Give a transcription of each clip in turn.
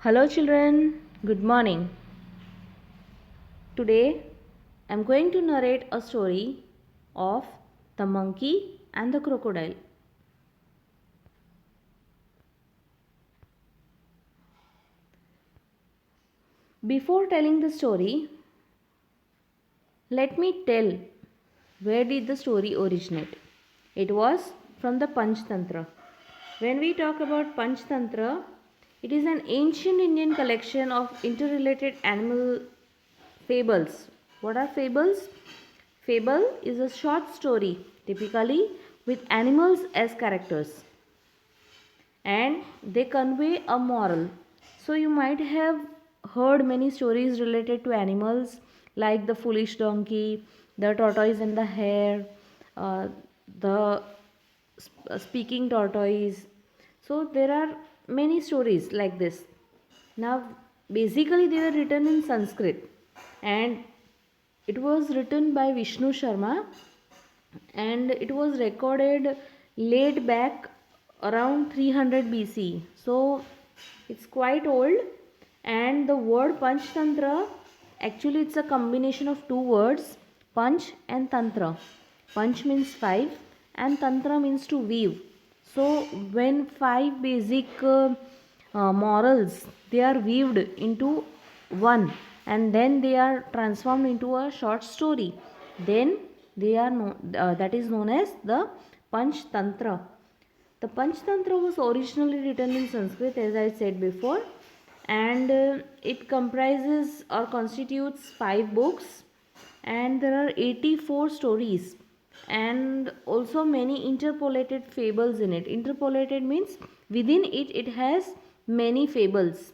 Hello, children. Good morning. Today, I am going to narrate a story of the monkey and the crocodile. Before telling the story, let me tell where did the story originate. It was from the Panchtantra. When we talk about Panchtantra, it is an ancient Indian collection of interrelated animal fables. What are fables? Fable is a short story, typically with animals as characters, and they convey a moral. So, you might have heard many stories related to animals like the foolish donkey, the tortoise and the hare, the speaking tortoise. So, there are many stories like this. Now, basically, they were written in Sanskrit, and it was written by Vishnu Sharma, and it was recorded late back around 300 BC. So it's quite old. And the word Panchtantra, actually it's a combination of two words, Panch and Tantra. Panch means five and Tantra means to weave. So when five basic morals, they are weaved into one, and then they are transformed into a short story, then they are that is known as the Panch Tantra. The Panch Tantra was originally written in Sanskrit, as I said before, and it comprises or constitutes five books, and there are 84 stories and also many interpolated fables in it. Interpolated means within it has many fables.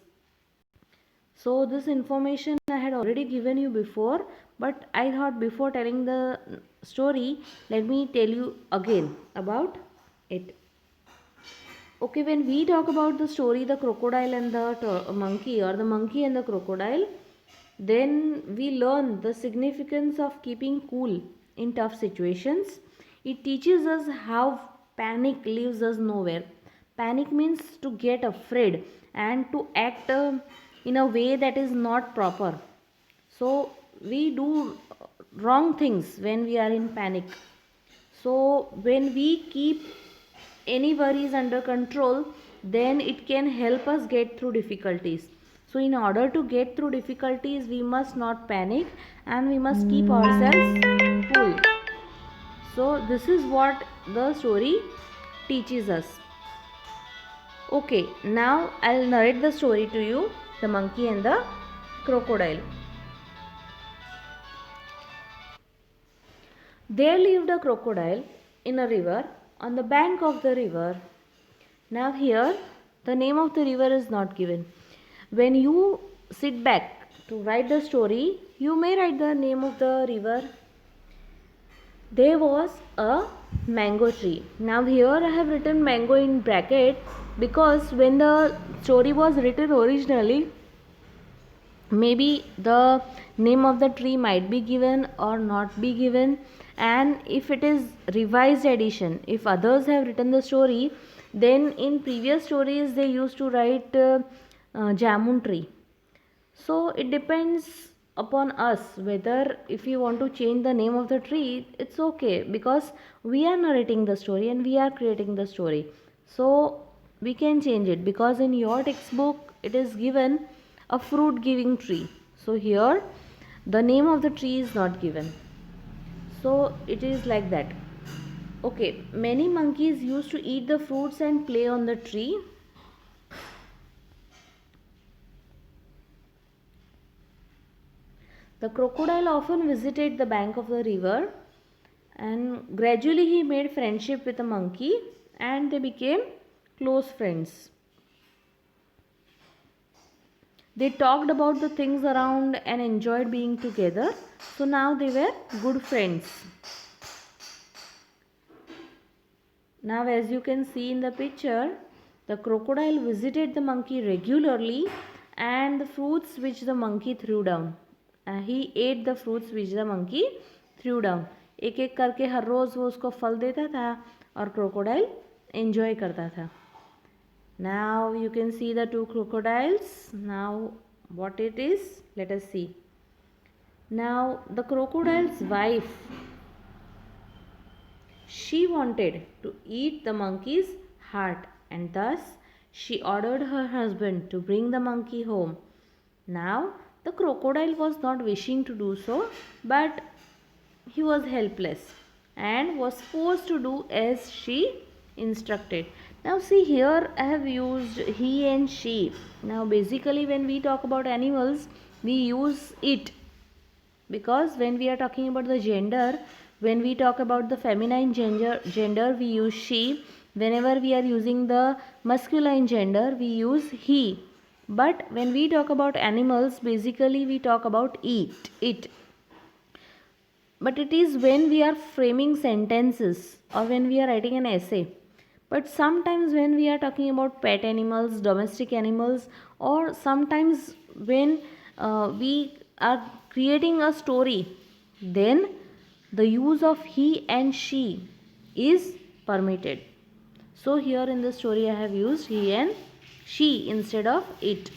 So this information I had already given you before, but I thought before telling the story, let me tell you again about it. Okay, when we talk about the story, the crocodile and the monkey, or the monkey and the crocodile, then we learn the significance of keeping cool in tough situations. It teaches us how panic leaves us nowhere. Panic means to get afraid and to act in a way that is not proper. So we do wrong things when we are in panic. So when we keep any worries under control, then it can help us get through difficulties. So in order to get through difficulties, we must not panic and we must keep ourselves cool. So this is what the story teaches us. Okay, now I'll narrate the story to you, the monkey and the crocodile. There lived a crocodile in a river. On the bank of the river, now here the name of the river is not given. When you sit back to write the story, you may write the name of the river. There was a mango tree. Now here I have written mango in bracket because when the story was written originally, maybe the name of the tree might be given or not be given, and if it is revised edition, if others have written the story, then in previous stories they used to write jamun tree. So it depends upon us whether if you want to change the name of the tree, it's okay, because we are narrating the story and we are creating the story. So we can change it, because in your textbook it is given a fruit giving tree. So here the name of the tree is not given. So it is like that. Okay, many monkeys used to eat the fruits and play on the tree. The crocodile often visited the bank of the river, and gradually he made friendship with the monkey and they became close friends. They talked about the things around and enjoyed being together. So now they were good friends. Now, as you can see in the picture, the crocodile visited the monkey regularly and the fruits which the monkey threw down. He ate the fruits which the monkey threw down. एक एक करके हर रोज़ वो उसको फल देता था और crocodile enjoy करता था. Now you can see the two crocodiles. Now what it is, let us see. Now the crocodile's wife, she wanted to eat the monkey's heart, and thus she ordered her husband to bring the monkey home. Now the crocodile was not wishing to do so, but he was helpless and was forced to do as she instructed. Now see, here I have used he and she. Now basically when we talk about animals, we use it, because when we are talking about the gender, when we talk about the feminine gender we use she. Whenever we are using the masculine gender, we use he. But when we talk about animals, basically we talk about it. But it is when we are framing sentences or when we are writing an essay. But sometimes when we are talking about pet animals, domestic animals, or sometimes when we are creating a story, then the use of he and she is permitted. So here in the story I have used he and she instead of it.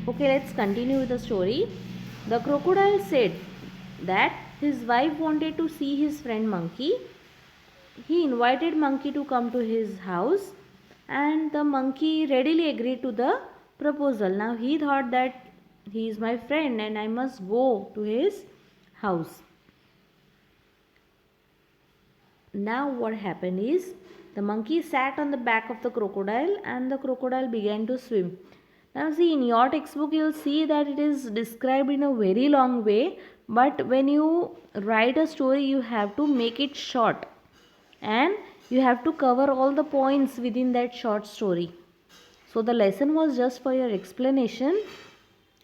Okay, let's continue with the story. The crocodile said that his wife wanted to see his friend monkey. He invited monkey to come to his house, and the monkey readily agreed to the proposal. Now he thought that he is my friend and I must go to his house. Now what happened is, the monkey sat on the back of the crocodile and the crocodile began to swim. Now see, in your textbook you will see that it is described in a very long way, but when you write a story you have to make it short and you have to cover all the points within that short story. So the lesson was just for your explanation,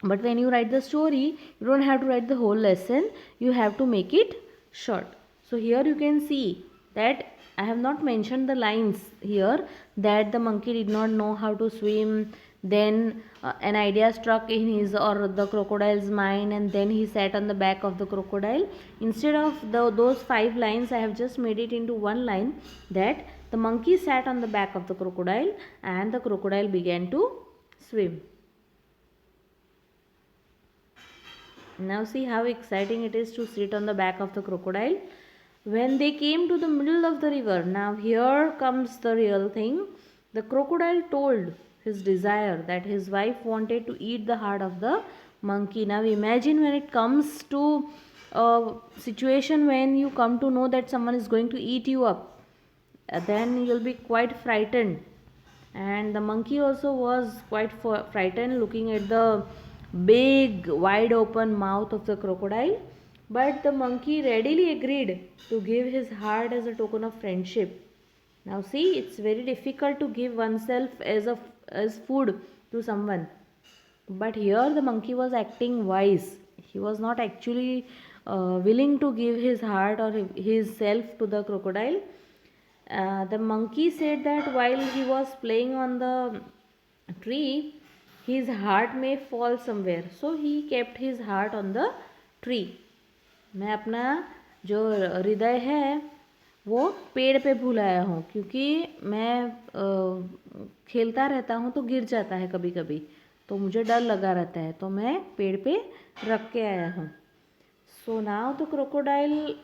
but when you write the story you don't have to write the whole lesson, you have to make it short. So here you can see that I have not mentioned the lines here, that the monkey did not know how to swim, then an idea struck in his or the crocodile's mind, and then he sat on the back of the crocodile. Instead of those 5 lines, I have just made it into one line, that the monkey sat on the back of the crocodile and the crocodile began to swim. Now see how exciting it is to sit on the back of the crocodile. When they came to the middle of the river, now here comes the real thing. The crocodile told his desire that his wife wanted to eat the heart of the monkey. Now imagine when it comes to a situation when you come to know that someone is going to eat you up, then you'll be quite frightened. And the monkey also was quite frightened looking at the big wide open mouth of the crocodile. But the monkey readily agreed to give his heart as a token of friendship. Now see, it's very difficult to give oneself as food to someone. But here the monkey was acting wise. He was not actually willing to give his heart or his self to the crocodile. The monkey said that while he was playing on the tree, his heart may fall somewhere. So he kept his heart on the tree. मैं अपना जो हृदय है वो पेड़ पे भूल आया हूँ, क्योंकि मैं खेलता रहता हूँ तो गिर जाता है कभी कभी, तो मुझे डर लगा रहता है, तो मैं पेड़ पे रख के आया हूँ. So now the crocodile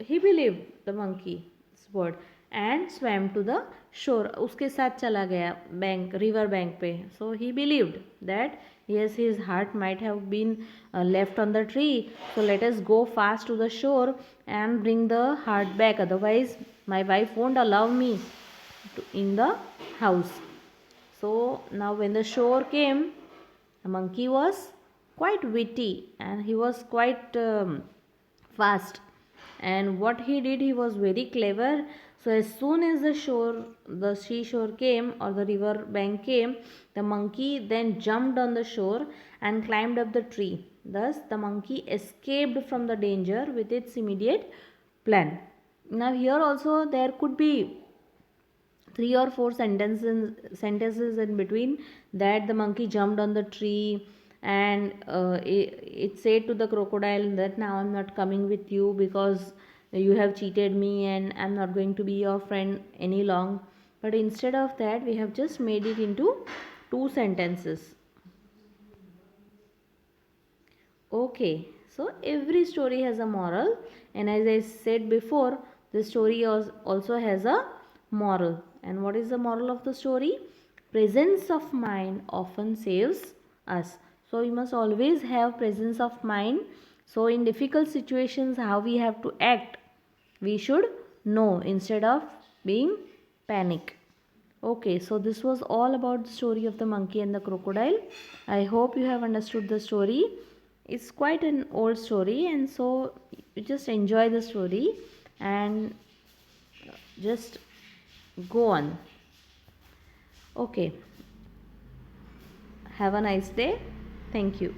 he believed the monkey's word and swam to the shore. उसके साथ चला गया बैंक, रिवर बैंक पे. So he believed that yes, his heart might have been left on the tree. So let us go fast to the shore and bring the heart back. Otherwise, my wife won't allow me in the house. So now when the shore came, the monkey was quite witty and he was quite fast. And what he did, he was very clever. So as soon as the seashore came or the river bank came, the monkey then jumped on the shore and climbed up the tree. Thus the monkey escaped from the danger with its immediate plan. Now here also there could be 3 or 4 sentences in between, that the monkey jumped on the tree and it said to the crocodile that now I'm not coming with you because you have cheated me and I'm not going to be your friend any long. But instead of that, we have just made it into two sentences. Okay, so every story has a moral, and as I said before, the story also has a moral. And what is the moral of the story? Presence of mind often saves us. So we must always have presence of mind. So in difficult situations, how we have to act, we should know instead of being panic. Okay, so this was all about the story of the monkey and the crocodile. I hope you have understood the story. It's quite an old story, and so you just enjoy the story and just go on. Okay, have a nice day. Thank you.